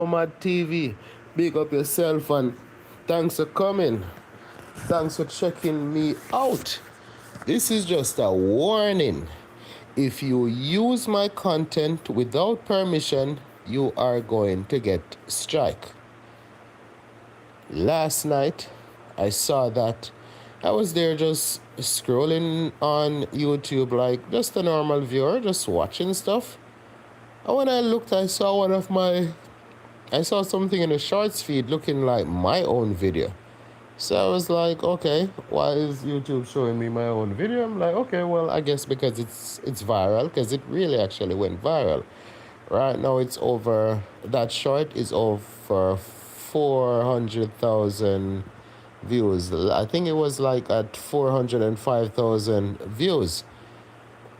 Nomad TV. Big up yourself and thanks for coming. Thanks for checking me out. This is just a warning. If you use my content without permission, you are going to get strike. Last night, I saw that. I was there just scrolling on YouTube like just a normal viewer, just watching stuff. And when I looked, I saw something in the shorts feed looking like my own video. So I was like, okay, why is YouTube showing me my own video? I'm like, okay, well, I guess because it's viral, because it really actually went viral. Right now, that short is over 400,000 views. I think it was like at 405,000 views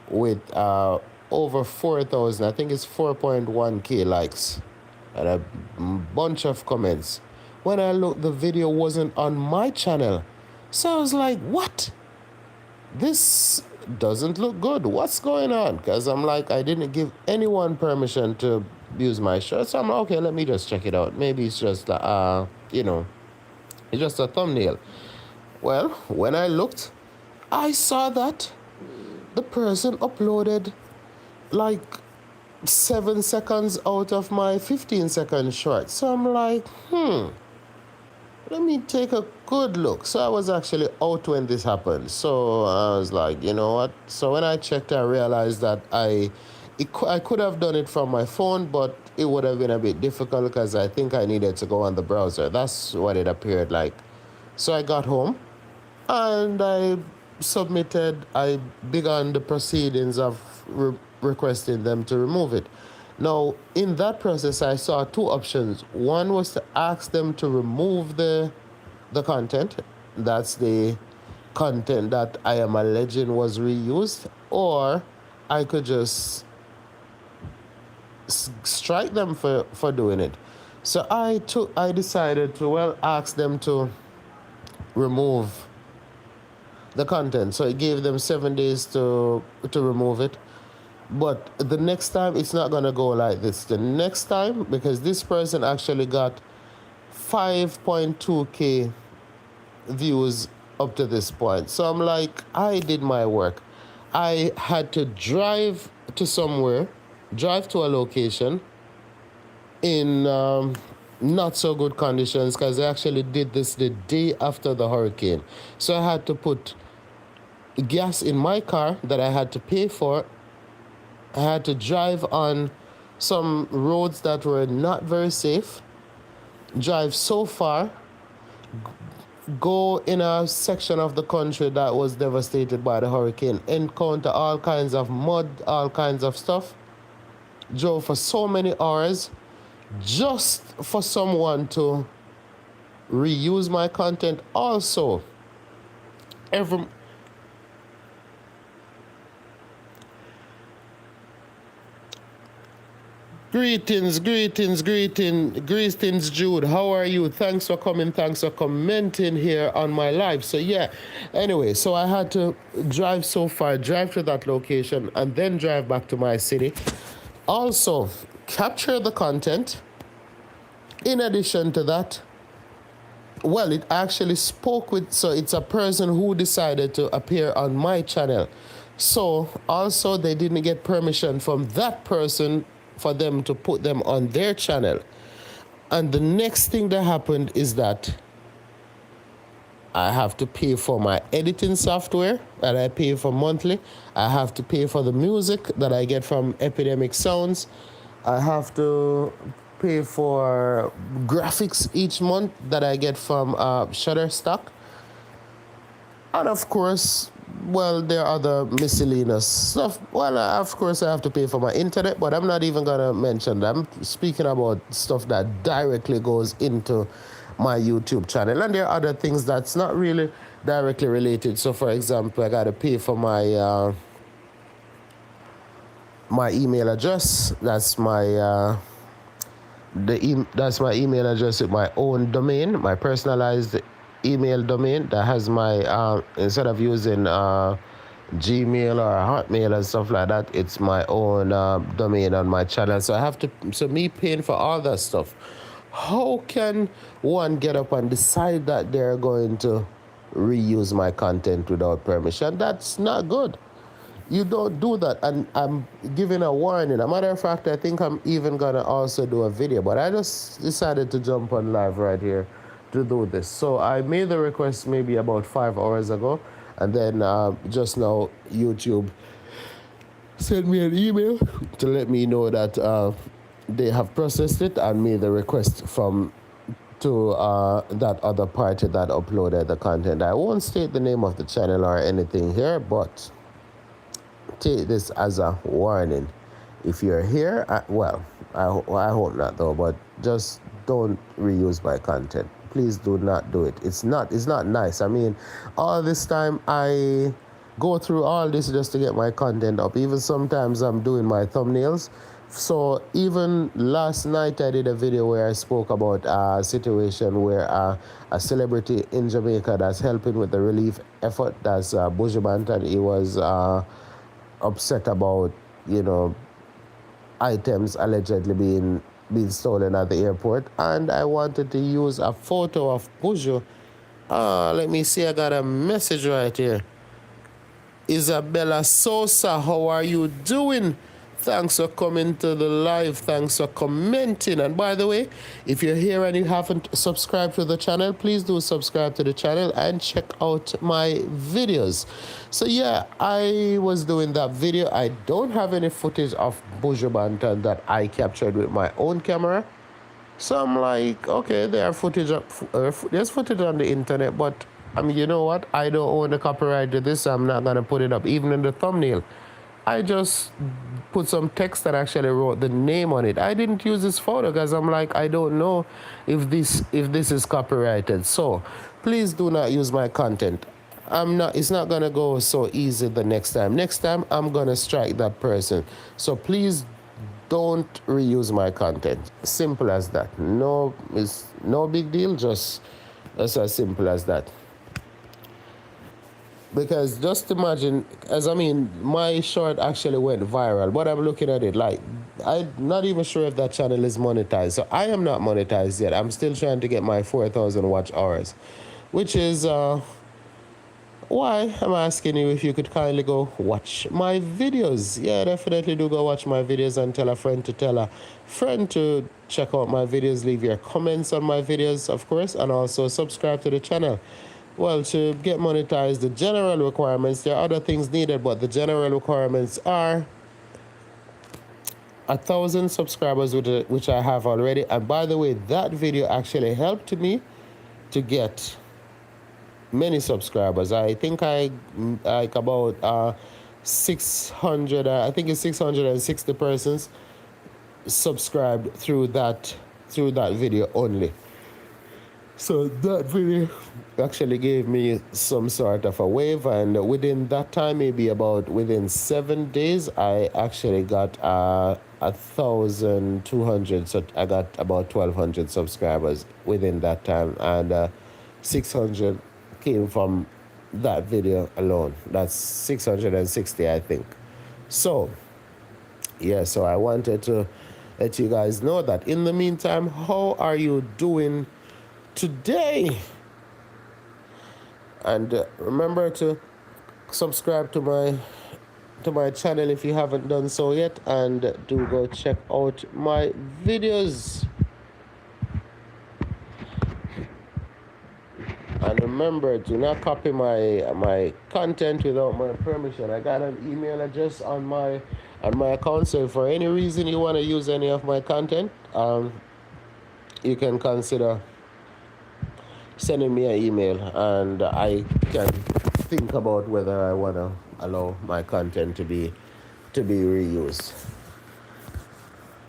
with over 4,000, I think it's 4.1k likes and a bunch of comments. When I looked, the video wasn't on my channel. So I was like, what? This doesn't look good. What's going on? Because I'm like, I didn't give anyone permission to use my shirt. So I'm like, okay, let me just check it out. Maybe it's just, it's just a thumbnail. Well, when I looked, I saw that the person uploaded like 7 seconds out of my 15-second short. So I'm like, let me take a good look. So I was actually out when this happened. So I was like, you know what? So when I checked, I realized that I could have done it from my phone, but it would have been a bit difficult because I think I needed to go on the browser. That's what it appeared like. So I got home and I began the proceedings of requesting them to remove it. Now, in that process, I saw two options. One was to ask them to remove the content. That's the content that I am alleging was reused. Or I could just strike them for doing it. So I decided to, ask them to remove the content. So it gave them 7 days to remove it. But the next time, it's not going to go like this. The next time, because this person actually got 5.2k views up to this point. So I'm like, I did my work. I had to drive to a location in not so good conditions because I actually did this the day after the hurricane. So I had to put gas in my car that I had to pay for. I had to drive on some roads that were not very safe, drive so far, go in a section of the country that was devastated by the hurricane, encounter all kinds of mud, all kinds of stuff, drove for so many hours just for someone to reuse my content. Also, Greetings, Jude. How are you? Thanks for coming. Thanks for commenting here on my live. So anyway, so I had to drive so far, drive to that location, and then drive back to my city. Also, capture the content. In addition to that, it actually so it's a person who decided to appear on my channel. So also they didn't get permission from that person for them to put them on their channel. And the next thing that happened is that I have to pay for my editing software that I pay for monthly. I have to pay for the music that I get from Epidemic Sounds. I have to pay for graphics each month that I get from Shutterstock. And of course, there are other miscellaneous stuff. Of course, I have to pay for my internet, but I'm not even going to mention that. I'm speaking about stuff that directly goes into my YouTube channel. And there are other things that's not really directly related. So, for example, I got to pay for my my email address. That's my that's my email address with my own domain, my personalized email domain that has my instead of using Gmail or Hotmail and stuff like that. It's my own domain on my channel. So I have to, so me paying for all that stuff. How can one get up and decide that they're going to reuse my content without permission? That's not good. You don't do that. And I'm giving a warning. A matter of fact, I think I'm even going to also do a video, but I just decided to jump on live right here to do this. So I made the request maybe about 5 hours ago. And then just now, YouTube sent me an email to let me know that they have processed it and made the request to that other party that uploaded the content. I won't state the name of the channel or anything here, but take this as a warning. If you're here, I hope not though, but just don't reuse my content. Please do not do it. It's not nice. I mean, all this time I go through all this just to get my content up. Even sometimes I'm doing my thumbnails. So even last night I did a video where I spoke about a situation where a celebrity in Jamaica that's helping with the relief effort, that's Bushman, and he was upset about, items allegedly being stolen at the airport, and I wanted to use a photo of Buju. Let me see, I got a message right here. Isabella Sosa, how are you doing? Thanks for coming to the live. Thanks for commenting. And by the way, if you're here and you haven't subscribed to the channel, please do subscribe to the channel and check out my videos. So yeah, I was doing that video. I don't have any footage of Buju Banton that I captured with my own camera. So I'm like, okay, there's footage on the internet, but I mean, you know what? I don't own the copyright to this, so I'm not gonna put it up, even in the thumbnail. I just put some text that actually wrote the name on it. I didn't use this photo because I'm like, I don't know if this is copyrighted. So please do not use my content. It's not gonna go so easy the next time. Next time I'm gonna strike that person. So please don't reuse my content. Simple as that. No, it's no big deal, just that's as simple as that. Because just imagine, my short actually went viral, but I'm looking at it like, I'm not even sure if that channel is monetized. So I am not monetized yet. I'm still trying to get my 4,000 watch hours, which is why I'm asking you if you could kindly go watch my videos. Yeah, definitely do go watch my videos and tell a friend to check out my videos. Leave your comments on my videos, of course, and also subscribe to the channel. Well, to get monetized, the general requirements, there are other things needed, but the general requirements are 1,000 subscribers, which I have already. And by the way, that video actually helped me to get many subscribers. I think I like about 600, I think it's 660 persons subscribed through that video only. So that video actually gave me some sort of a wave, and within that time, maybe about within 7 days, I actually got 1,200. So I got about 1,200 subscribers within that time, and 600 came from that video alone. That's 660, I think. So yeah, so I wanted to let you guys know that. In the meantime, how are you doing today? And remember to subscribe to my channel if you haven't done so yet, and do go check out my videos. And remember, do not copy my content without my permission. I got an email address on my account, so if for any reason you want to use any of my content, you can consider sending me an email, and I can think about whether I want to allow my content to be reused.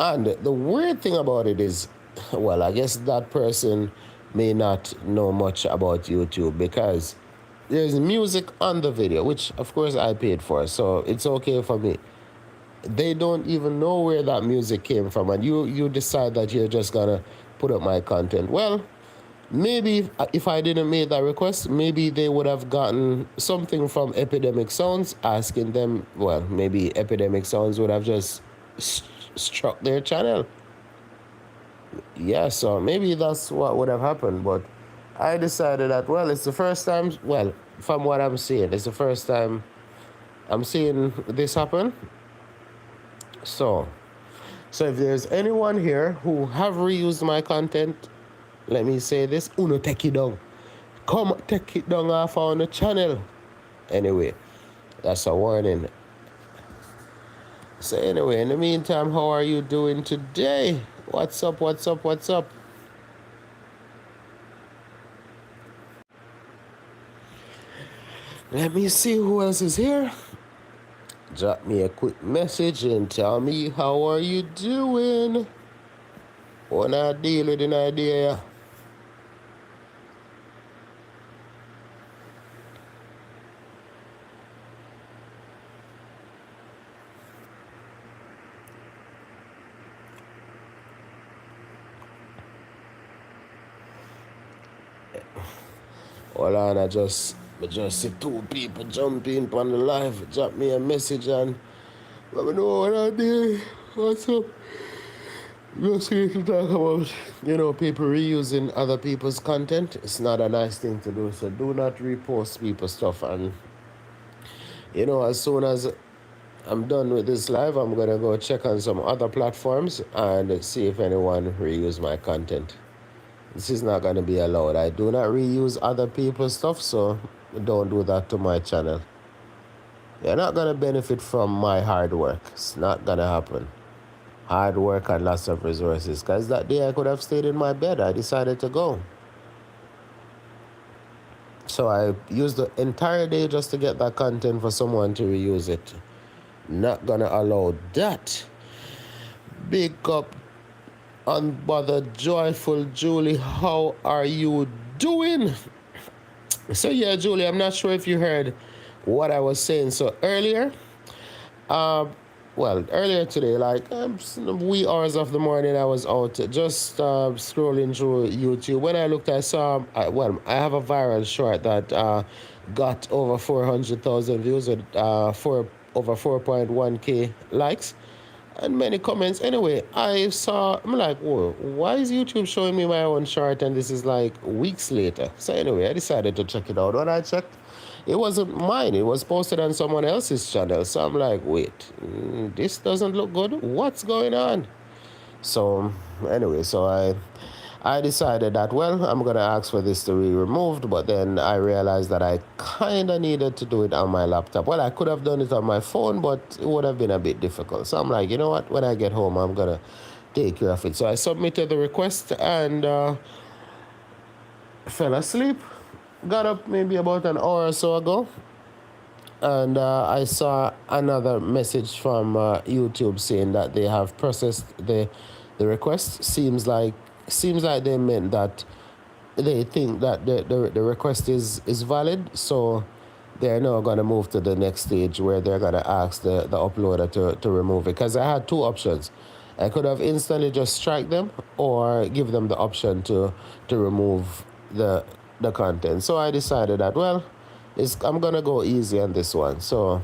And the weird thing about it is, well, I guess that person may not know much about YouTube, because there's music on the video, which of course I paid for, so it's okay for me. They don't even know where that music came from, and you decide that you're just gonna put up my content. Well, maybe if I didn't make that request, maybe they would have gotten something from Epidemic Sounds asking them. Well, maybe Epidemic Sounds would have just struck their channel. Yeah, so maybe that's what would have happened. But I decided that, well, it's the first time, well, from what I'm seeing, it's the first time I'm seeing this happen. So, so if there's anyone here who have reused my content, let me say this, uno take it down. Come take it down off on the channel. Anyway, that's a warning. So anyway, in the meantime, how are you doing today? What's up, what's up, what's up? Let me see who else is here. Drop me a quick message and tell me how are you doing. Wanna deal with an idea? Hold on, I just see two people jumping on the live. Drop me a message and let me know what I did. What's up? Just here to talk about, people reusing other people's content. It's not a nice thing to do, so do not repost people's stuff. And, as soon as I'm done with this live, I'm going to go check on some other platforms and see if anyone reuse my content. This is not going to be allowed. I do not reuse other people's stuff, so don't do that to my channel. You're not going to benefit from my hard work. It's not going to happen. Hard work and lots of resources. Because that day I could have stayed in my bed. I decided to go. So I used the entire day just to get that content for someone to reuse it. Not going to allow that. Big up, unbothered, joyful Julie. How are you doing? So yeah, Julie, I'm not sure if you heard what I was saying. So earlier, earlier today, like wee hours of the morning, I was out just scrolling through YouTube. When I looked, I saw, I have a viral short that got over 400,000 views with over 4.1k likes and many comments. Anyway, I'm like, whoa, why is YouTube showing me my own short and this is like weeks later? So anyway, I decided to check it out. When I checked, it wasn't mine. It was posted on someone else's channel. So I'm like, wait, this doesn't look good. What's going on? So anyway, I decided that, well, I'm going to ask for this to be removed, but then I realized that I kind of needed to do it on my laptop. Well, I could have done it on my phone, but it would have been a bit difficult. So I'm like, you know what? When I get home, I'm going to take care of it. So I submitted the request and fell asleep. Got up maybe about an hour or so ago, and I saw another message from YouTube saying that they have processed the request. Seems like they meant that they think that the request is valid, so they're now going to move to the next stage where they're going to ask the uploader to remove it. Because I had two options. I could have instantly just strike them or give them the option to remove the content. So I decided that, well, I'm going to go easy on this one. So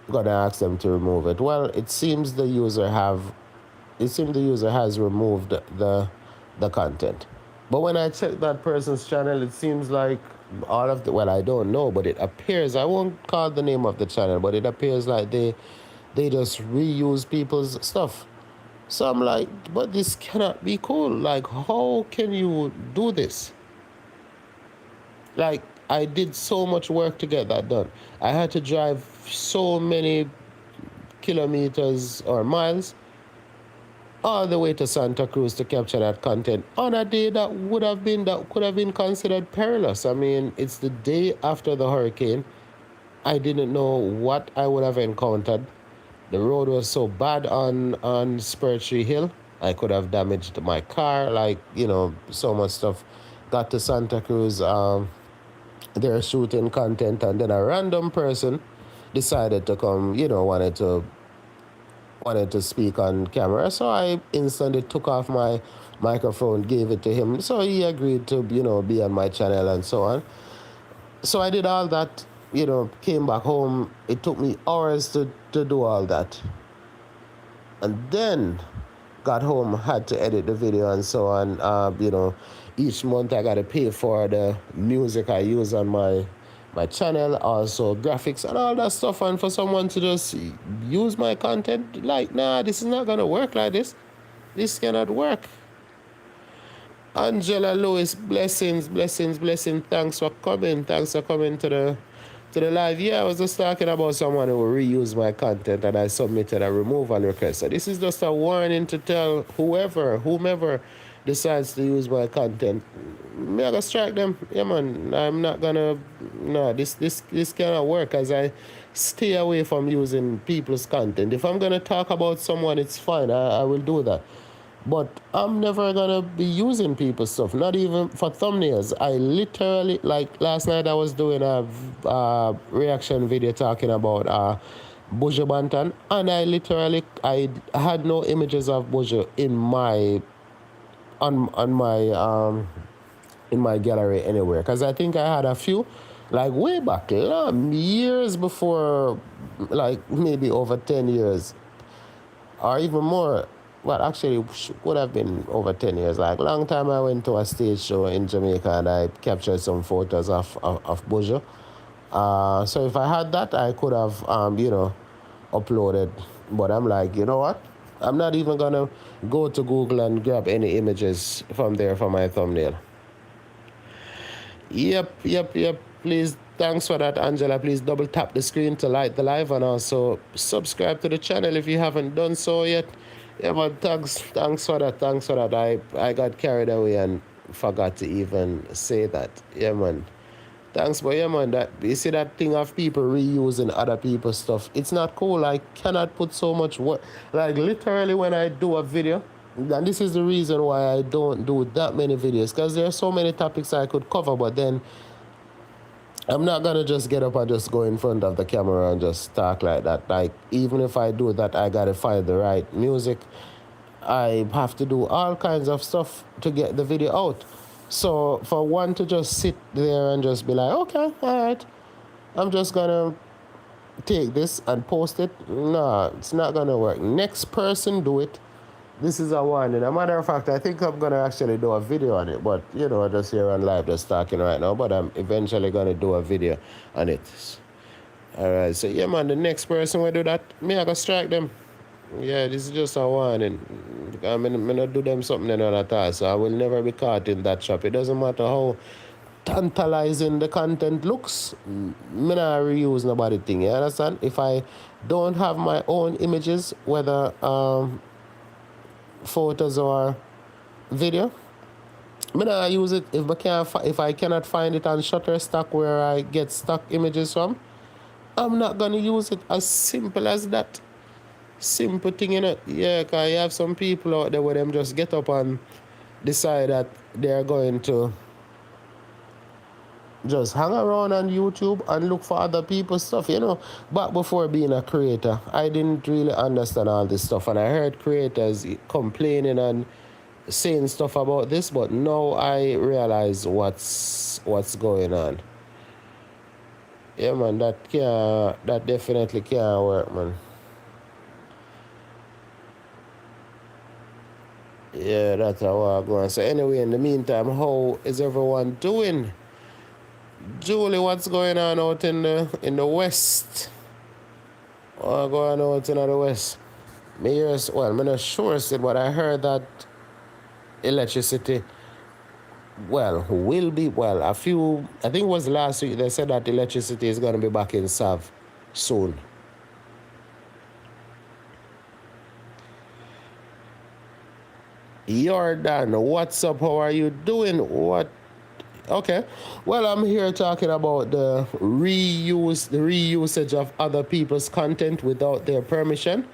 I'm going to ask them to remove it. Well, it seems the user has removed the content. But when I check that person's channel, it seems like all of I don't know, but it appears, I won't call the name of the channel, but it appears like they just reuse people's stuff. So I'm like, but this cannot be cool. Like, how can you do this? Like, I did so much work to get that done. I had to drive so many kilometers or miles all the way to Santa Cruz to capture that content on a day that could have been considered perilous. I mean, it's the day after the hurricane. I didn't know what I would have encountered. The road was so bad on Spur Tree Hill. I could have damaged my car, so much stuff. Got to Santa Cruz, they're shooting content, and then a random person decided to come, wanted to speak on camera. So I instantly took off my microphone, gave it to him. So he agreed to, be on my channel and so on. So I did all that, came back home. It took me hours to do all that. And then got home, had to edit the video and so on. Each month I got to pay for the music I use on my channel, also graphics and all that stuff. And for someone to just use my content, like, nah, this is not going to work like this. This cannot work. Angela Lewis, blessings. Thanks for coming. Thanks for coming to the live. Yeah, I was just talking about someone who reused my content and I submitted a removal request. So this is just a warning to tell whomever decides to use my content, me I gotta strike them. Yeah, man. I'm not gonna. No, this cannot work, as I stay away from using people's content. If I'm gonna talk about someone, it's fine. I will do that. But I'm never gonna be using people's stuff, not even for thumbnails. I literally, like last night, I was doing a reaction video talking about Buju Banton, and I had no images of Buju in my on my in my gallery anywhere, because I think I had a few, like way back, years before, like maybe over 10 years or even more. Well, actually, would have been over 10 years. Like, long time I went to a stage show in Jamaica and I captured some photos of Buju. So if I had that, I could have, uploaded. But I'm like, you know what? I'm not even going to go to Google and grab any images from there for my thumbnail. Yep. Please, thanks for that, Angela. Please double tap the screen to like the live and also subscribe to the channel if you haven't done so yet. Yeah, but thanks for that. I got carried away and forgot to even say that. Yeah, man. Thanks, but yeah, man, that you see that thing of people reusing other people's stuff. It's not cool. I cannot put so much work. Like, literally, when I do a video, and this is the reason why I don't do that many videos, because there are so many topics I could cover, but then I'm not gonna just get up and just go in front of the camera and just talk like that. Like, even if I do that, I gotta find the right music. I have to do all kinds of stuff to get the video out. So for one to just sit there and just be like, okay, all right, I'm just gonna take this and post it. No, it's not gonna work. Next person do it. This is a warning. As a matter of fact, I think I'm going to actually do a video on it. But, just here on live, just talking right now. But I'm eventually going to do a video on it. All right. So, yeah, man, the next person will do that, me, I got to strike them. Yeah, this is just a warning. I'm going to do them something at all. So I will never be caught in that trap. It doesn't matter how tantalizing the content looks. Me not reuse nobody thing. You understand? If I don't have my own images, whether photos or video, I use it if I cannot find it on Shutterstock where I get stock images from. I'm not gonna use it. As simple as that. Simple thing, Yeah, because you have some people out there where them just get up and decide that they're going to just hang around on YouTube and look for other people's stuff. Back before being a creator, I didn't really understand all this stuff, and I heard creators complaining and saying stuff about this, but now I realize what's going on. Yeah, man, that definitely can't work, man. Yeah, that's how I'm going. So anyway, in the meantime, how is everyone doing? Julie, what's going on out in the west? What's going on out in the west? I'm not sure, but I heard that electricity, will be, I think it was last week, they said that electricity is going to be back in Sav soon. Jordan, what's up? How are you doing? What? Okay. Well, I'm here talking about the reusage of other people's content without their permission.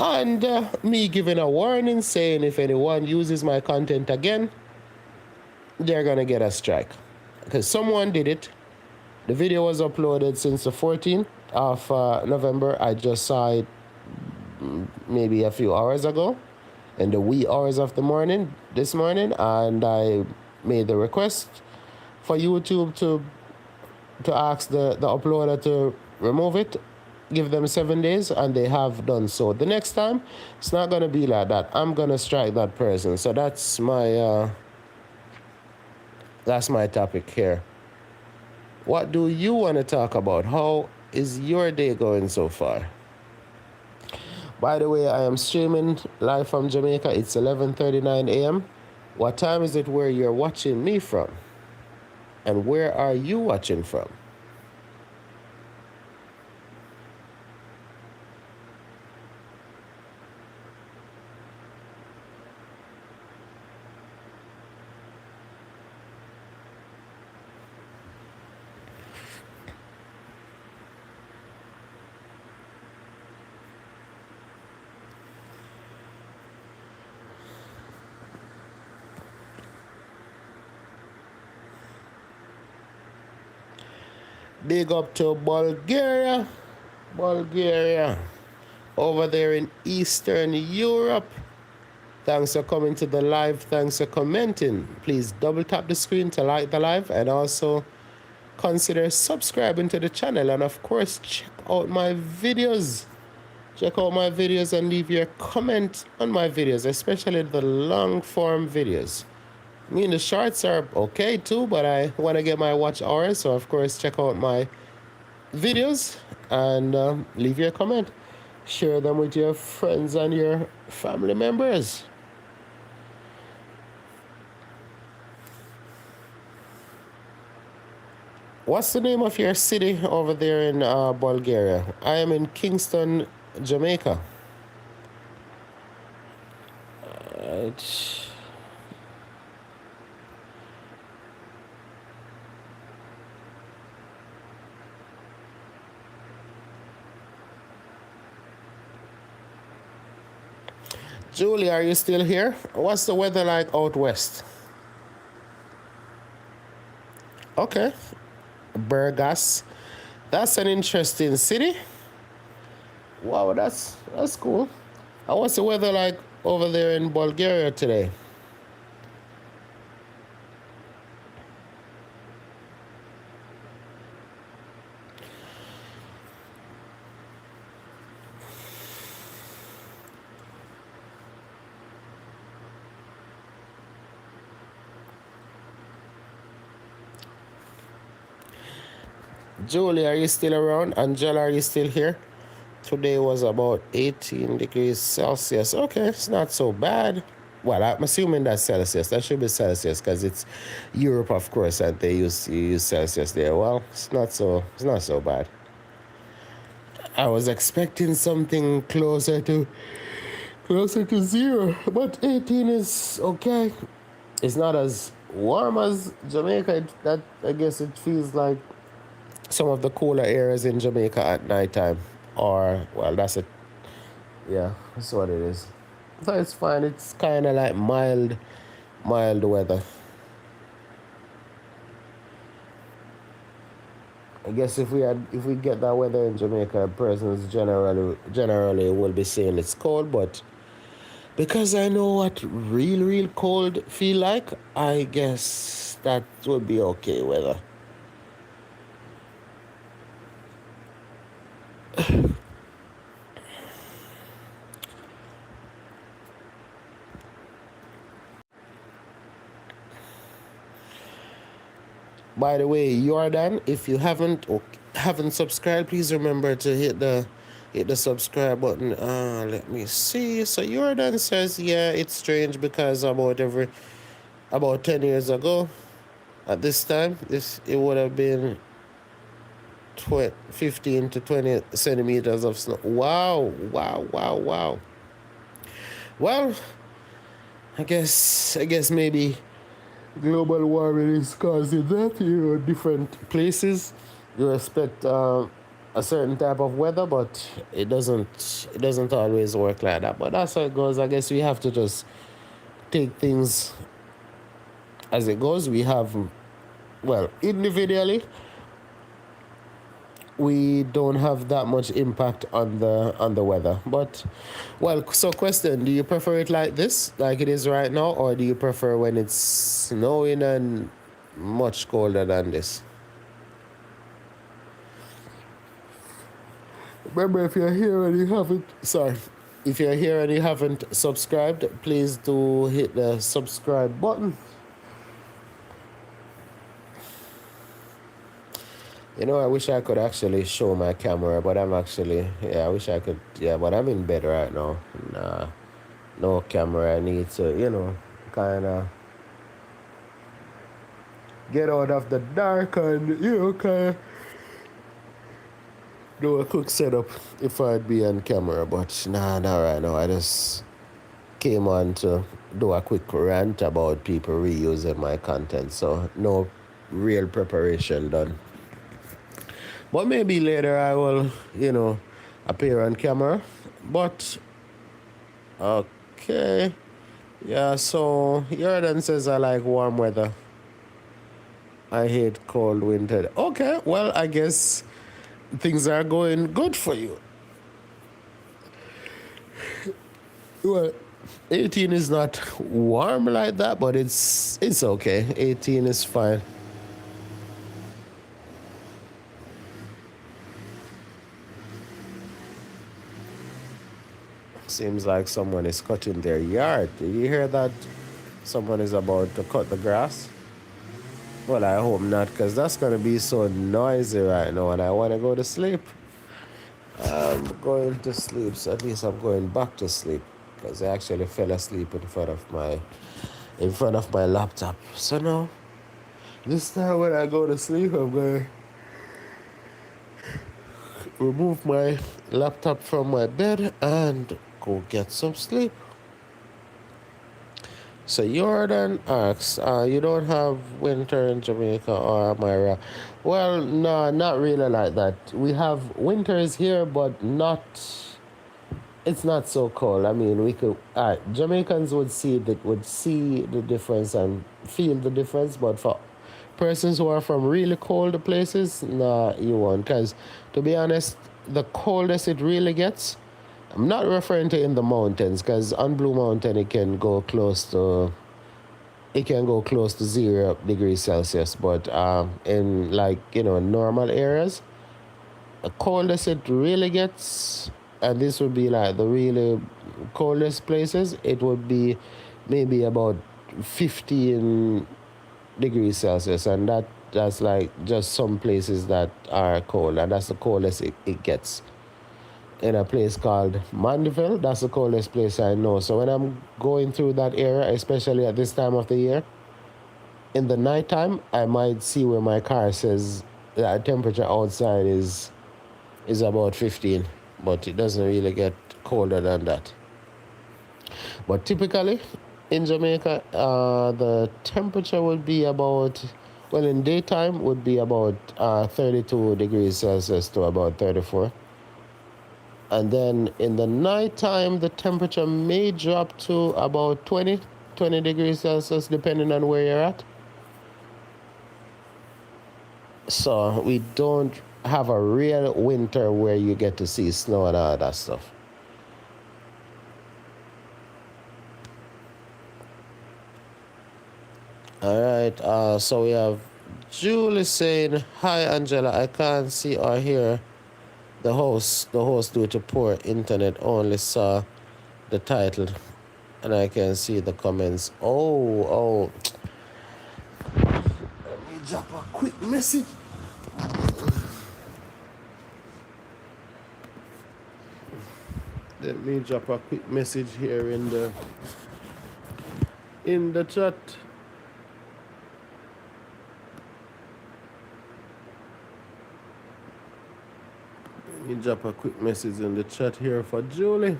And me giving a warning saying if anyone uses my content again, they're going to get a strike. Because someone did it. The video was uploaded since the 14th of November. I just saw it maybe a few hours ago. in the wee hours of the morning this morning, and I made the request for YouTube to ask the uploader to remove it, give them 7 days, and they have done so. The next time, it's not going to be like that. I'm going to strike that person. So that's my topic here. What do you want to talk about? How is your day going so far? By the way, I am streaming live from Jamaica. It's 11:39 a.m. What time is it where you're watching me from? And where are you watching from? Big up to Bulgaria. Bulgaria. Over there in Eastern Europe. Thanks for coming to the live. Thanks for commenting. Please double tap the screen to like the live, and also consider subscribing to the channel. And of course, check out my videos. Check out my videos and leave your comment on my videos, especially the long form videos. I mean, the shorts are okay too, but I want to get my watch hours. So, of course, check out my videos and leave your comment. Share them with your friends and your family members. What's the name of your city over there in Bulgaria? I am in Kingston, Jamaica. Julie, are you still here? What's the weather like out west? Okay. Burgas. That's an interesting city. Wow, that's cool. And what's the weather like over there in Bulgaria today? Julie, are you still around? Angela, are you still here? Today was about 18 degrees Celsius. Okay, it's not so bad. Well, I'm assuming that's Celsius. That should be Celsius because it's Europe, of course, and they use Celsius there. Well, it's not so bad. I was expecting something closer to zero, but 18 is okay. It's not as warm as Jamaica. That I guess it feels like some of the cooler areas in Jamaica at nighttime. Or, well, that's what it is. So it's fine. It's kind of like mild weather. I guess if we get that weather in Jamaica, persons generally will be saying it's cold, but because I know what real cold feel like, I guess that would be okay weather. By the way, Jordan, if you haven't subscribed, please remember to hit the subscribe button. Let me see. So Jordan says, yeah, it's strange because about 10 years ago, at this time, it would have been 15 to 20 centimeters of snow. Wow. Well, I guess maybe global warming is causing that. Different places you expect a certain type of weather, but it doesn't always work like that. But that's how it goes. I guess we have to just take things as it goes. We have, well, individually, we don't have that much impact on the weather. But well, so question: do you prefer it like this, like it is right now, or do you prefer when it's snowing and much colder than this? Remember, if you're here and you haven't, sorry, if you're here and you haven't subscribed, please do hit the subscribe button. You know, I wish I could actually show my camera, but I'm actually, yeah, I wish I could, yeah, but I'm in bed right now. Nah, no camera. I need to, kind of get out of the dark and, kind of do a quick setup if I'd be on camera. But nah, not right now. I just came on to do a quick rant about people reusing my content. So no real preparation done. But maybe later I will, appear on camera. But okay. Yeah, so Jordan says I like warm weather. I hate cold winter. Okay, well, I guess things are going good for you. Well, 18 is not warm like that, but it's okay. 18 is fine. Seems like someone is cutting their yard. Did you hear that? Someone is about to cut the grass. Well, I hope not, because that's going to be so noisy right now, and I want to go to sleep. I'm going to sleep, so at least I'm going back to sleep, because I actually fell asleep in front of my laptop. So now, this time when I go to sleep, I'm going to remove my laptop from my bed and go get some sleep. So Jordan asks, you don't have winter in Jamaica, or am I wrong? Well, no, not really like that. We have winters here, but not. It's not so cold. I mean, we could. Jamaicans would see the difference and feel the difference, but for persons who are from really cold places, nah, you won't. Because to be honest, the coldest it really gets. I'm not referring to in the mountains, because on Blue Mountain it can go close to 0 degrees Celsius. But in normal areas, the coldest it really gets, and this would be like the really coldest places, it would be maybe about 15 degrees Celsius, and that's like just some places that are cold, and that's the coldest it gets. In a place called Mandeville, that's the coldest place I know. So when I'm going through that area, especially at this time of the year, in the nighttime, I might see where my car says that temperature outside is about 15, but it doesn't really get colder than that. But typically, in Jamaica, the temperature would be about, well, in daytime would be about 32 degrees Celsius to about 34. And then in the nighttime, the temperature may drop to about 20 degrees Celsius, depending on where you're at. So we don't have a real winter where you get to see snow and all that stuff. All right, so we have Julie saying, hi, Angela, I can't see or hear the host due to poor internet, only saw the title and I can see the comments. Oh, let me drop a quick message. Let me drop a quick message here in the chat. Let me drop a quick message in the chat here for Julie.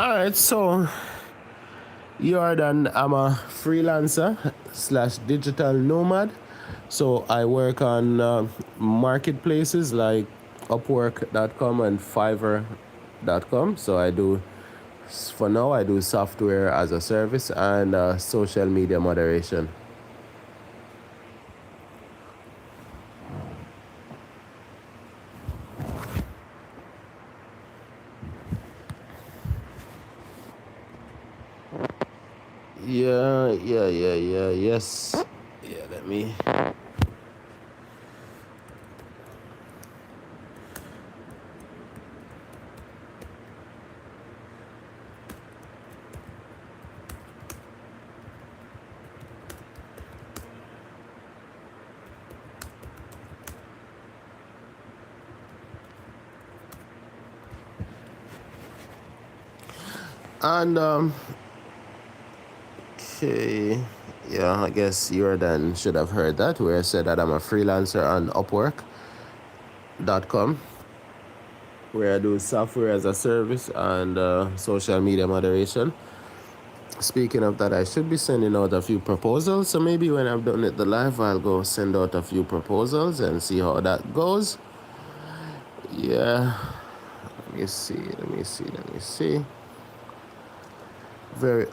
All right, so Jordan, I'm a freelancer slash digital nomad. So I work on marketplaces like Upwork.com and Fiverr.com. So for now, I do software as a service and social media moderation. Yes. Yeah, let me. And, okay. Yeah, I guess Jordan should have heard that, where I said that I'm a freelancer on Upwork.com, where I do software as a service and social media moderation. Speaking of that, I should be sending out a few proposals. So maybe when I've done it the live, I'll go send out a few proposals and see how that goes. Yeah. Let me see. Very.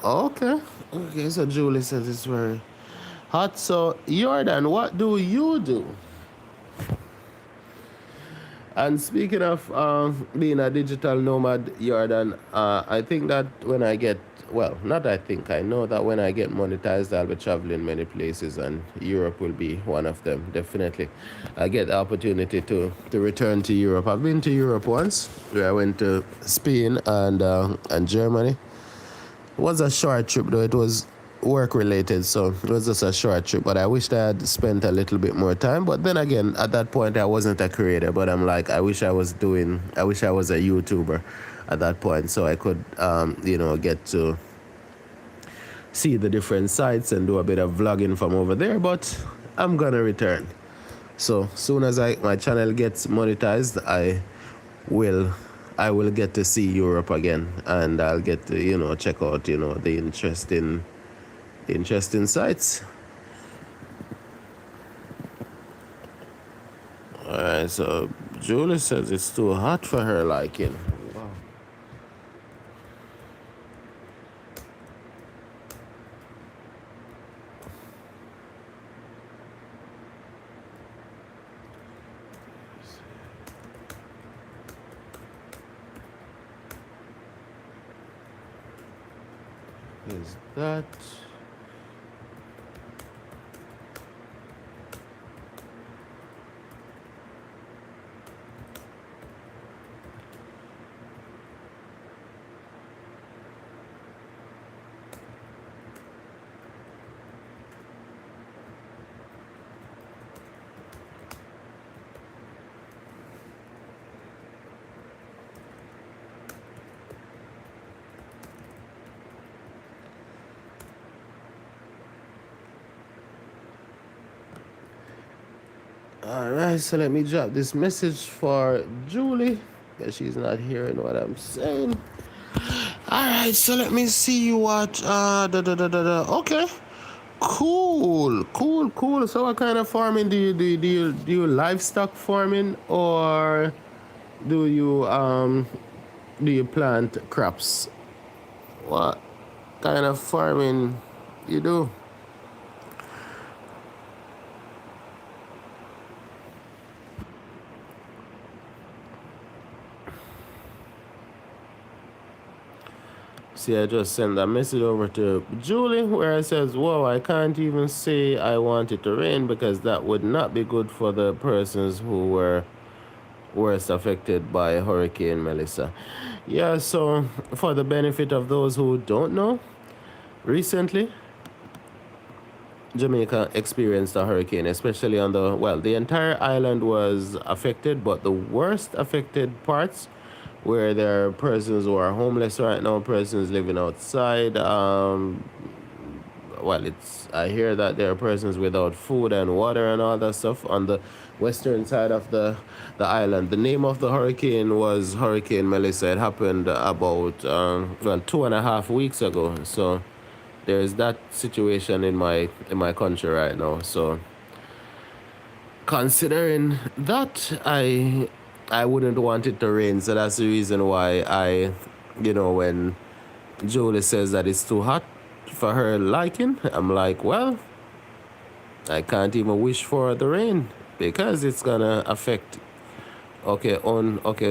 Okay. Okay, so Julie says it's very hot. So, Jordan, what do you do? And speaking of being a digital nomad, Jordan, I think that when I get, well, not I think, I know that when I get monetized, I'll be traveling many places, and Europe will be one of them, definitely. I get the opportunity to return to Europe. I've been to Europe once, where I went to Spain and Germany. It was a short trip, though. It was work related, so it was just a short trip. But I wished I had spent a little bit more time. But then again, at that point, I wasn't a creator. But I'm like, I wish I was a YouTuber at that point, so I could, get to see the different sites and do a bit of vlogging from over there. But I'm gonna return. So soon as my channel gets monetized, will I will get to see Europe again, and I'll get to check out the interesting sites. All right, so Julie says it's too hot for her liking. Wow. Is that? All right, so let me drop this message for Julie, because she's not hearing what I'm saying. All right, so let me see what. Okay, cool. So, what kind of farming do you do? Do you livestock farming, or do you plant crops? What kind of farming you do? See, I just sent a message over to Julie where it says, whoa, I can't even say I want it to rain, because that would not be good for the persons who were worst affected by Hurricane Melissa. Yeah, so for the benefit of those who don't know, recently Jamaica experienced a hurricane, especially the entire island was affected, but the worst affected parts, where there are persons who are homeless right now, persons living outside, well, it's I hear that there are persons without food and water and all that stuff on the western side of the island. The name of the hurricane was Hurricane Melissa. It happened about well, 2.5 weeks ago. So there's that situation in my country right now. So considering that, I wouldn't want it to rain. So that's the reason why when Julie says that it's too hot for her liking, I'm like, well, I can't even wish for the rain because it's gonna affect. Okay,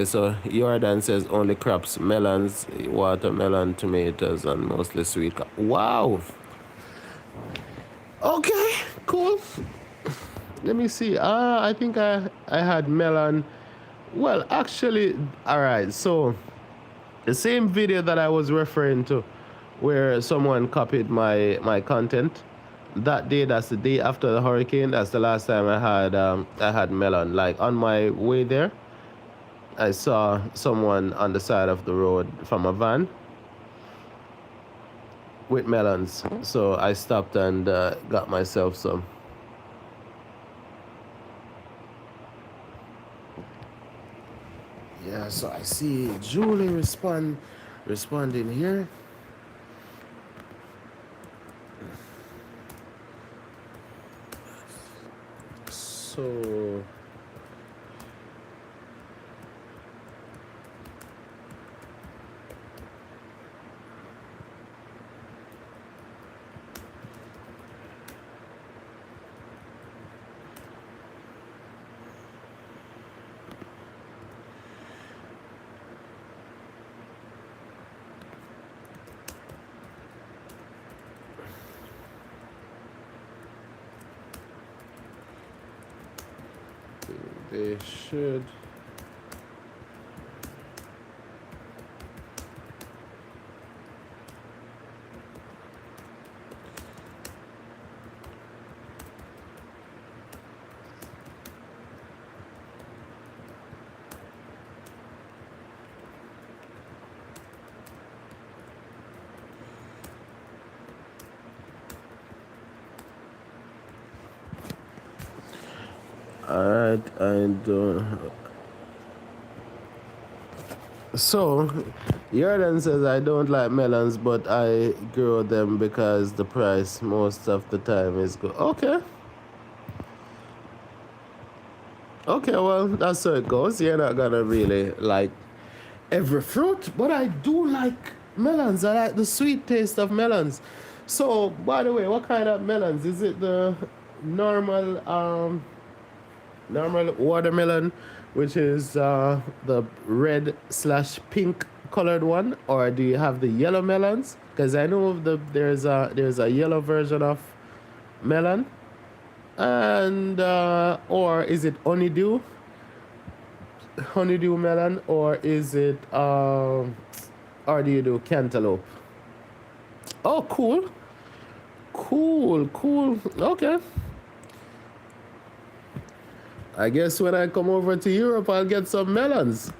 so Jordan says only crops melons, watermelon, tomatoes, and mostly sweet. Wow. Okay, cool. Let me see. I think I had melon. Well, actually, all right. So the same video that I was referring to, where someone copied my content, that day, that's the day after the hurricane. That's the last time I had melon. Like on my way there, I saw someone on the side of the road from a van with melons. So I stopped and got myself some. Yeah, so I see Julie responding here. So they should. Alright, so Jordan says I don't like melons, but I grow them because the price most of the time is good. Okay. Okay, well, that's how it goes. You're not gonna really like every fruit, but I do like melons. I like the sweet taste of melons. So, by the way, what kind of melons? Is it the normal watermelon, which is the red slash pink colored one, or do you have the yellow melons? Because I know there's a yellow version of melon, and or is it honeydew melon, or is it or do you do cantaloupe? Oh, cool. Okay. I guess when I come over to Europe, I'll get some melons.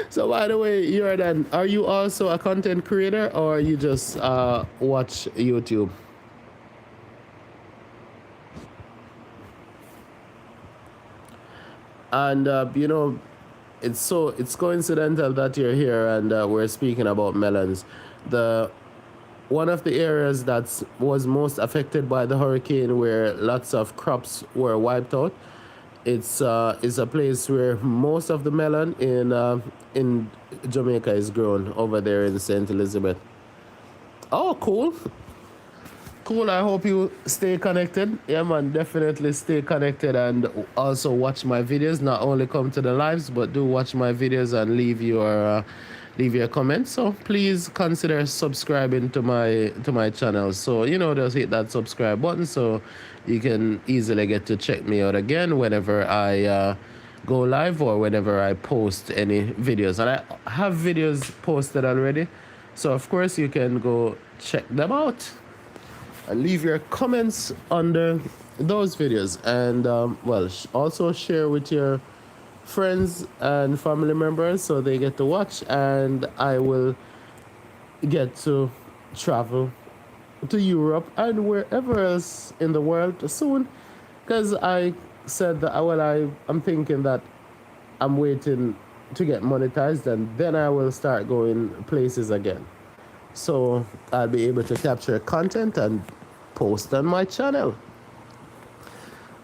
So, by the way, Jordan, are you also a content creator, or you just watch YouTube? And it's coincidental that you're here and we're speaking about melons. The One of the areas that was most affected by the hurricane, where lots of crops were wiped out, it's is a place where most of the melon in Jamaica is grown, over there in Saint Elizabeth. Oh, cool. I hope you stay connected. Yeah, man, definitely stay connected, and also watch my videos. Not only come to the lives, but do watch my videos and leave your comments. So please consider subscribing to my channel. So just hit that subscribe button so you can easily get to check me out again whenever I go live or whenever I post any videos. And I have videos posted already, so of course you can go check them out and leave your comments under those videos, and also share with your friends and family members so they get to watch, and I will get to travel to Europe and wherever else in the world soon. Because I said that, well, I'm thinking that I'm waiting to get monetized and then I will start going places again. So I'll be able to capture content and post on my channel.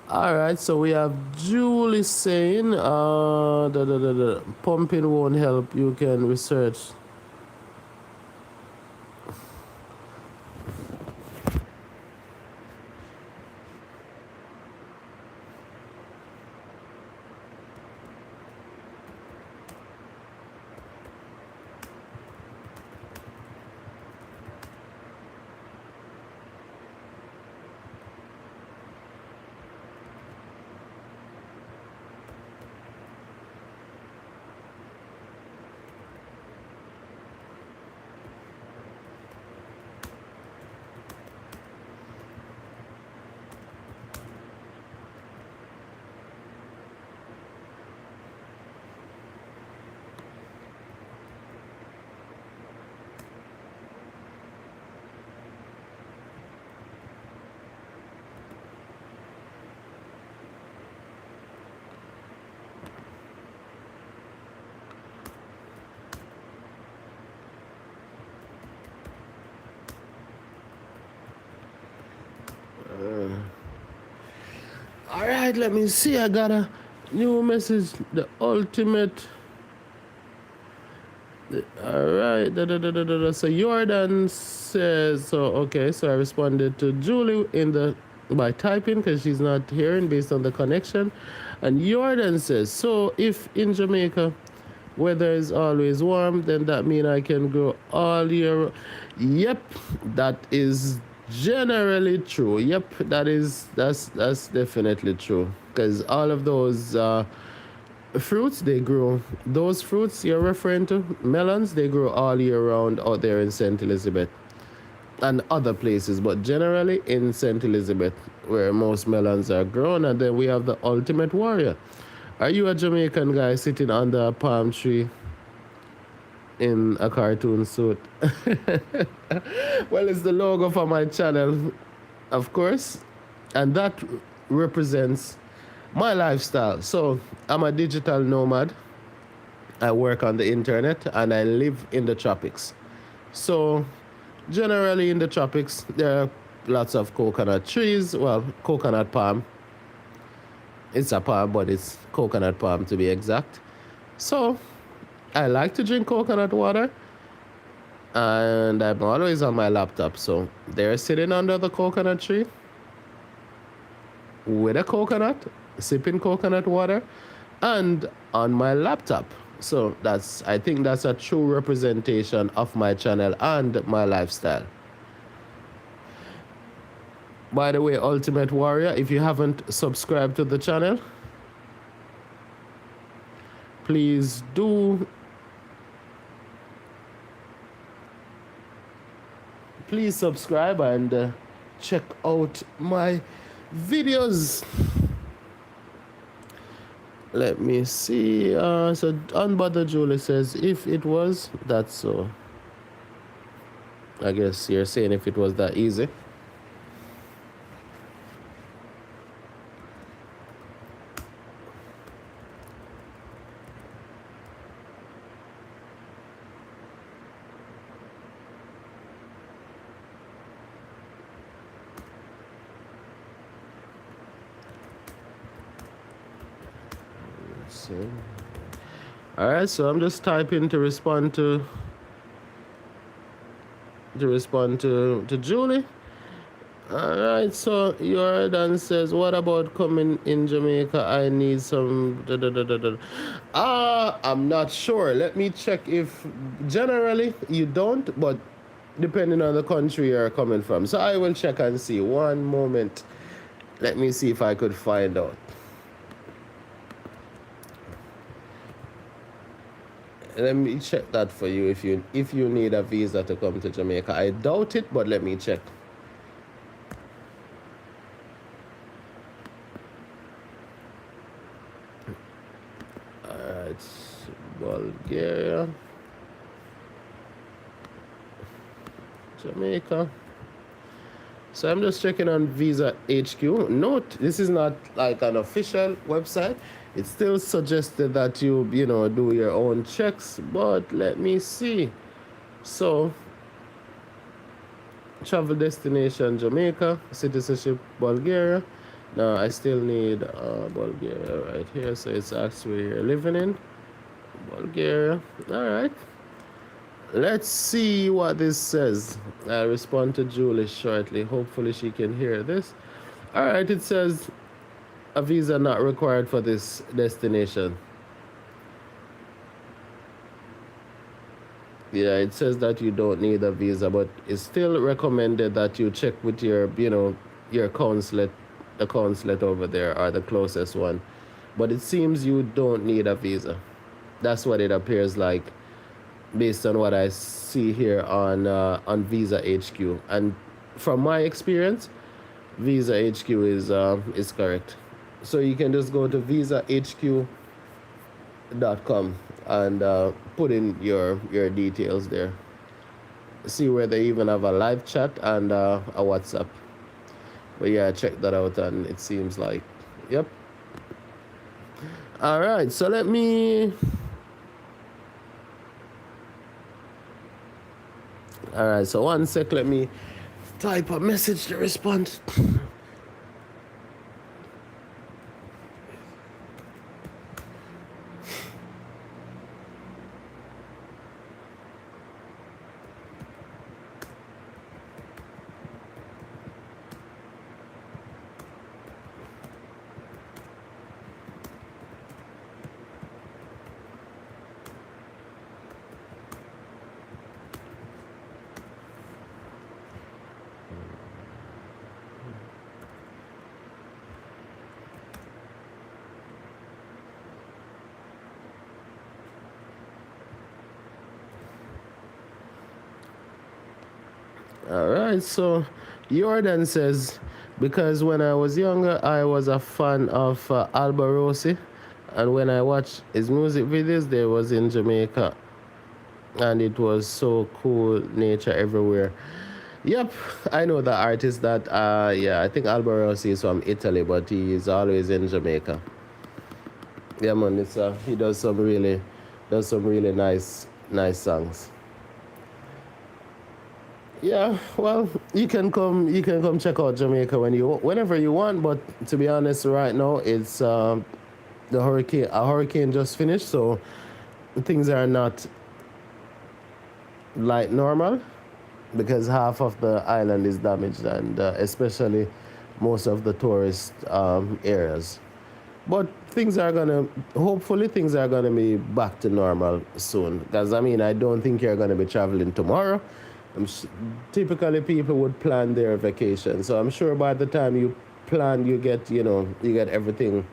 All right, so we have Julie saying, pumping won't help. You can research. All right, let me see. I got a new message. The ultimate. All right. So Jordan says, so okay. So I responded to Julie in the by typing because she's not hearing based on the connection. And Jordan says, so if in Jamaica weather is always warm, then that means I can grow all year. Yep, that is generally true. Yep, that's definitely true because all of those fruits they grow. Those fruits you're referring to, melons, they grow all year round out there in St. Elizabeth and other places, but generally in St. Elizabeth where most melons are grown. And then we have the ultimate warrior. Are you a Jamaican guy sitting under a palm tree in a cartoon suit? Well, it's the logo for my channel, of course, and that represents my lifestyle. So I'm a digital nomad. I work on the internet and I live in the tropics. So generally in the tropics, there are lots of coconut trees. Well, coconut palm. It's a palm, but it's coconut palm to be exact. So I like to drink coconut water and I'm always on my laptop. So they're sitting under the coconut tree with a coconut, sipping coconut water, and on my laptop. So I think that's a true representation of my channel and my lifestyle. By the way, Ultimate Warrior, if you haven't subscribed to the channel, please do. Please subscribe and check out my videos. Let me see. So Unbothered Julie says, if it was, that's so. I guess you're saying if it was that easy. All right, so I'm just typing to respond to Julie. All right, so Jordan says, what about coming in Jamaica? I need some I'm not sure. Let me check. If generally you don't, but depending on the country you're coming from. So I will check and see. One moment. Let me see if I could find out. Let me check that for you if you need a visa to come to Jamaica. I doubt it, but let me check. Alright, Bulgaria, Jamaica. So I'm just checking on Visa HQ. Note, this is not like an official website. It still suggested that you do your own checks, but let me see. So, travel destination Jamaica, citizenship Bulgaria. Now I still need Bulgaria right here. So it's actually here living in Bulgaria. All right. Let's see what this says. I'll respond to Julie shortly. Hopefully she can hear this. All right, it says a visa not required for this destination. Yeah, it says that you don't need a visa, but it's still recommended that you check with your consulate, the consulate over there or the closest one. But it seems you don't need a visa. That's what it appears like, based on what I see here on Visa HQ. And from my experience, Visa HQ is correct. So you can just go to visahq.com and put in your details there. See where they even have a live chat and a WhatsApp. But yeah, check that out, and it seems like, yep. All right, so let me. All right, so one sec, let me type a message to respond. All right, so Jordan says, because when I was younger, I was a fan of Alba Rossi, and when I watched his music videos, there was in Jamaica, and it was so cool, nature everywhere. Yep, I know the artist that, yeah, I think Alba Rossi is from Italy, but he is always in Jamaica. Yeah, man, he does some really nice songs. Yeah, well, you can come check out Jamaica whenever you want. But to be honest, right now it's a hurricane just finished, so things are not like normal because half of the island is damaged, and especially most of the tourist areas. But hopefully things are gonna be back to normal soon. Because I don't think you're gonna be traveling tomorrow. Typically people would plan their vacation, so I'm sure by the time you plan, you get everything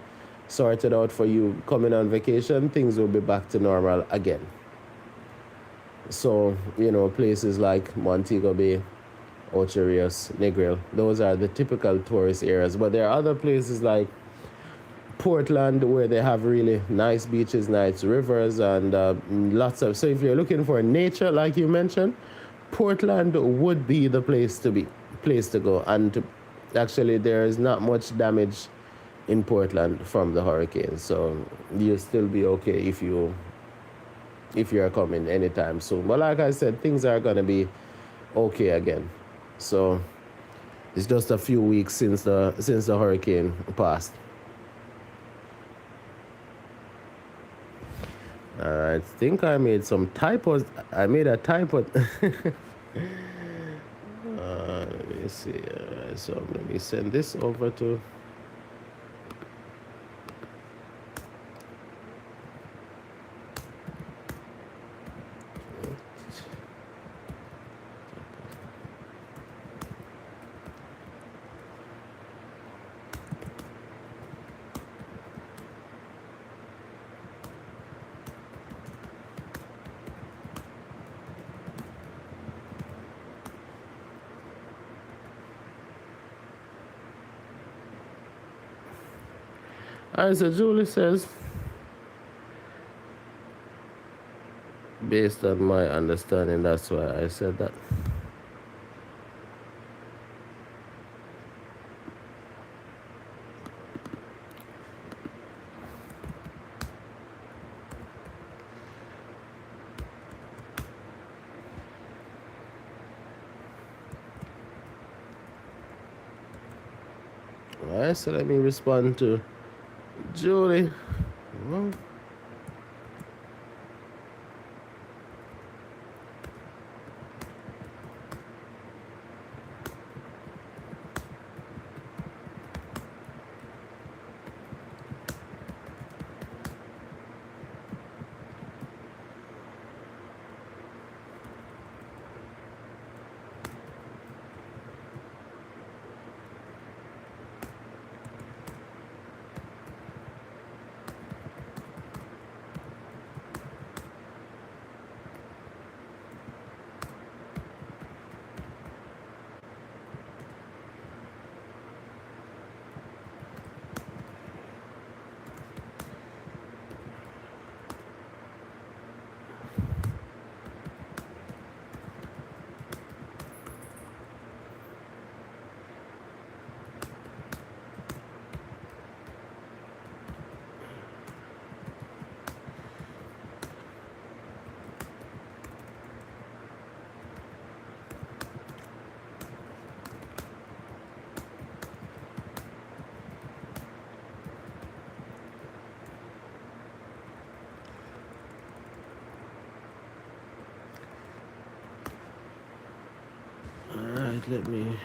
sorted out for you coming on vacation, things will be back to normal again. So places like Montego Bay, Ocho Rios, Negril, those are the typical tourist areas. But there are other places like Portland where they have really nice beaches, nice rivers, and lots of. So if you're looking for nature, like you mentioned, Portland would be the place to go. And actually, there is not much damage in Portland from the hurricane, so you'll still be okay if you're coming anytime soon. But like I said, things are gonna be okay again. So it's just a few weeks since the hurricane passed. I think I made some typos. I made a typo. Let me see. So let me send this over to. As Julie says, based on my understanding, that's why I said that. Alright, so let me respond to Julie. Well, alright, let me.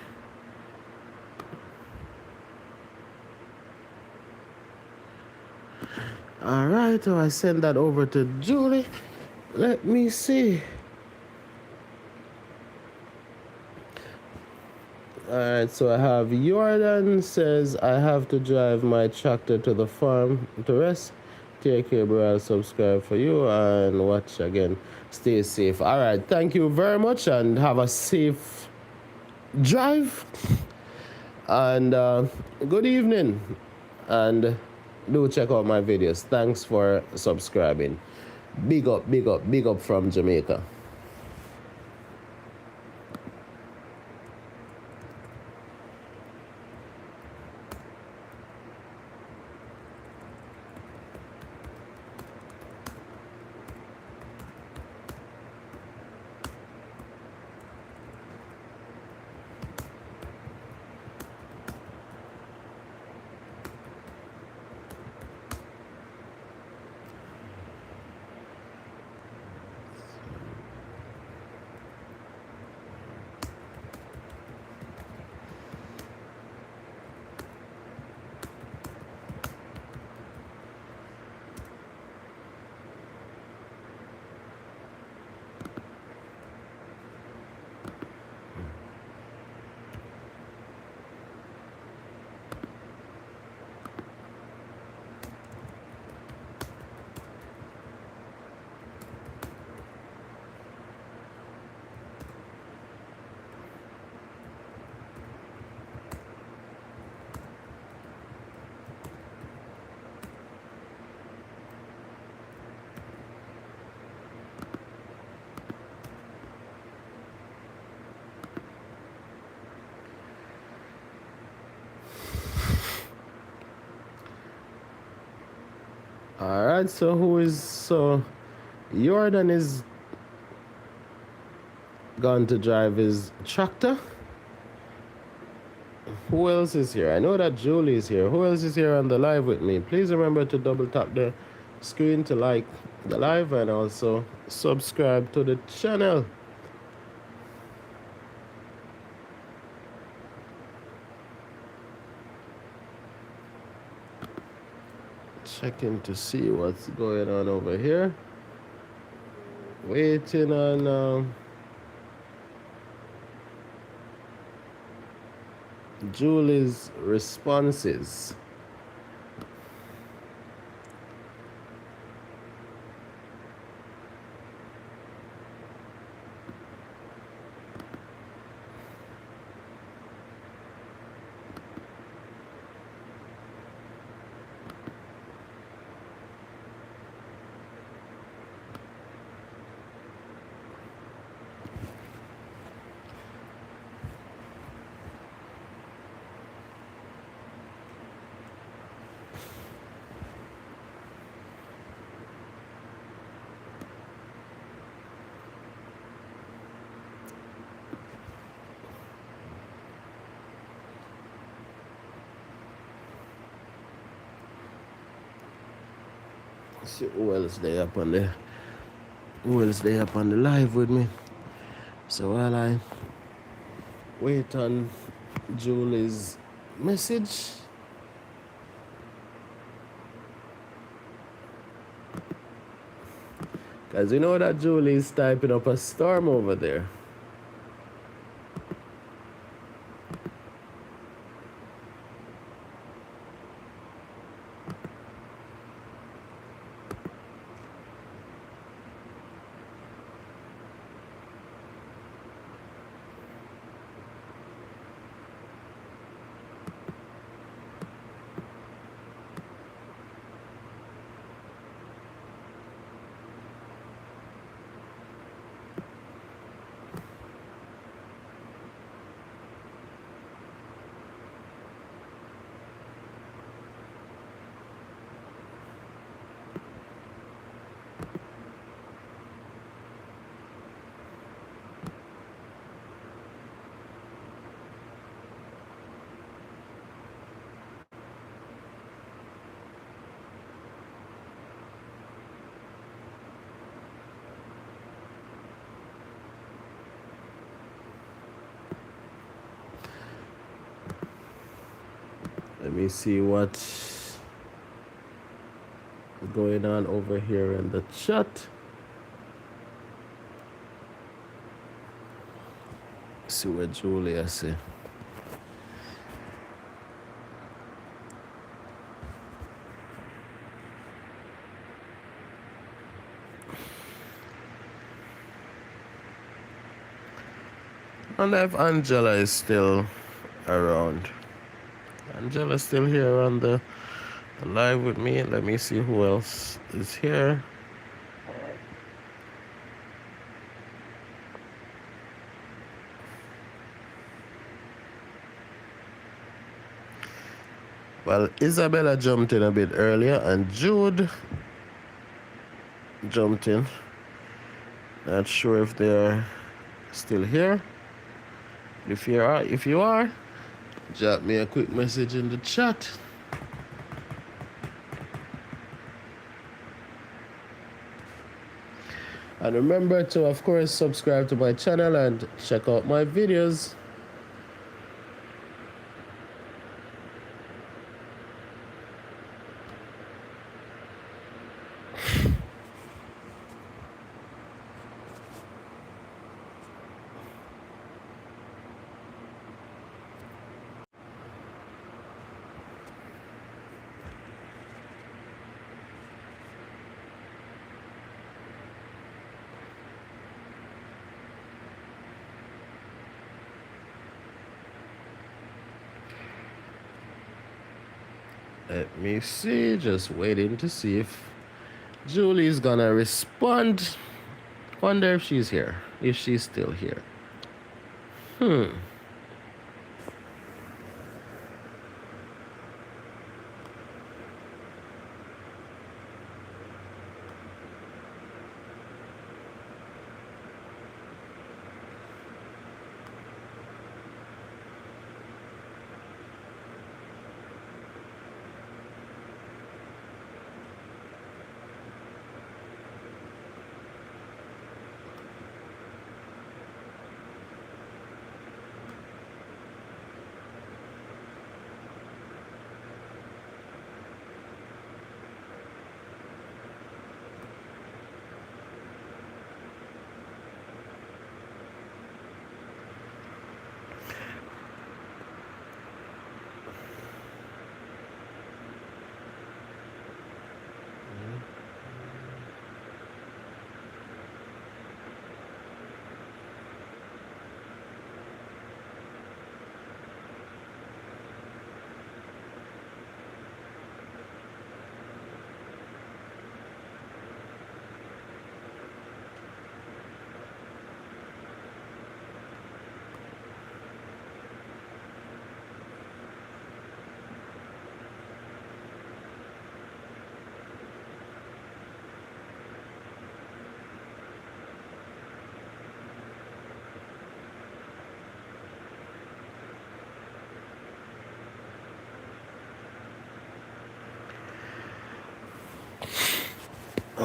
Alright, so I send that over to Julie. Let me see. Alright, so I have Jordan says I have to drive my tractor to the farm to rest. Take care, bro. I'll subscribe for you and watch again. Stay safe. Alright, thank you very much and have a safe drive. And good evening. And do check out my videos. Thanks for subscribing. Big up, big up, big up from Jamaica. Alright, so Jordan is gone to drive his tractor. Who else is here? I know that Julie is here. Who else is here on the live with me? Please remember to double tap the screen to like the live and also subscribe to the channel. Checking to see what's going on over here. Waiting on Julie's responses. See who else they up on the live with me. So while I wait on Julie's message, because you know that Julie's typing up a storm over there. Let me see what's going on over here in the chat. See what Julia say. I wonder if Angela is still around. Angela's still here on the live with me. Let me see who else is here. Well, Isabella jumped in a bit earlier and Jude jumped in. Not sure if they're still here. If you are, drop me a quick message in the chat. And remember to, of course, subscribe to my channel and check out my videos. Let me see, just waiting to see if Julie's gonna respond. Wonder if she's here, if she's still here.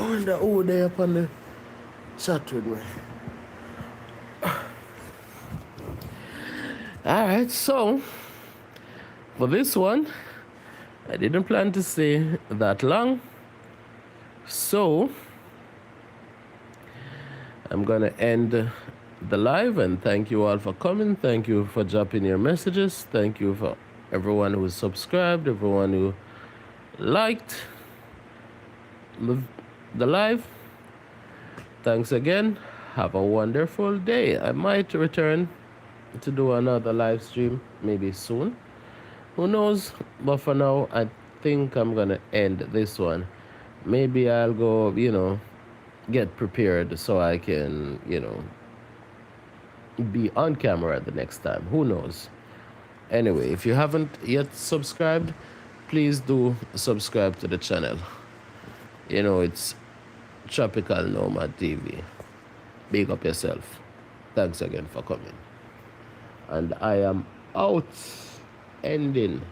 wonder who they up on the chat with me. Alright, so for this one, I didn't plan to stay that long. So I'm gonna end the live, and thank you all for coming. Thank you for dropping your messages. Thank you for everyone who subscribed, everyone who liked the live. Thanks again. Have a wonderful day. I might return to do another live stream maybe soon. Who knows? But for now, I think I'm gonna end this one. Maybe I'll go, get prepared so I can, be on camera the next time. Who knows? Anyway, if you haven't yet subscribed, please do subscribe to the channel. It's Tropical Nomad TV. Big up yourself. Thanks again for coming. And I am out. Ending.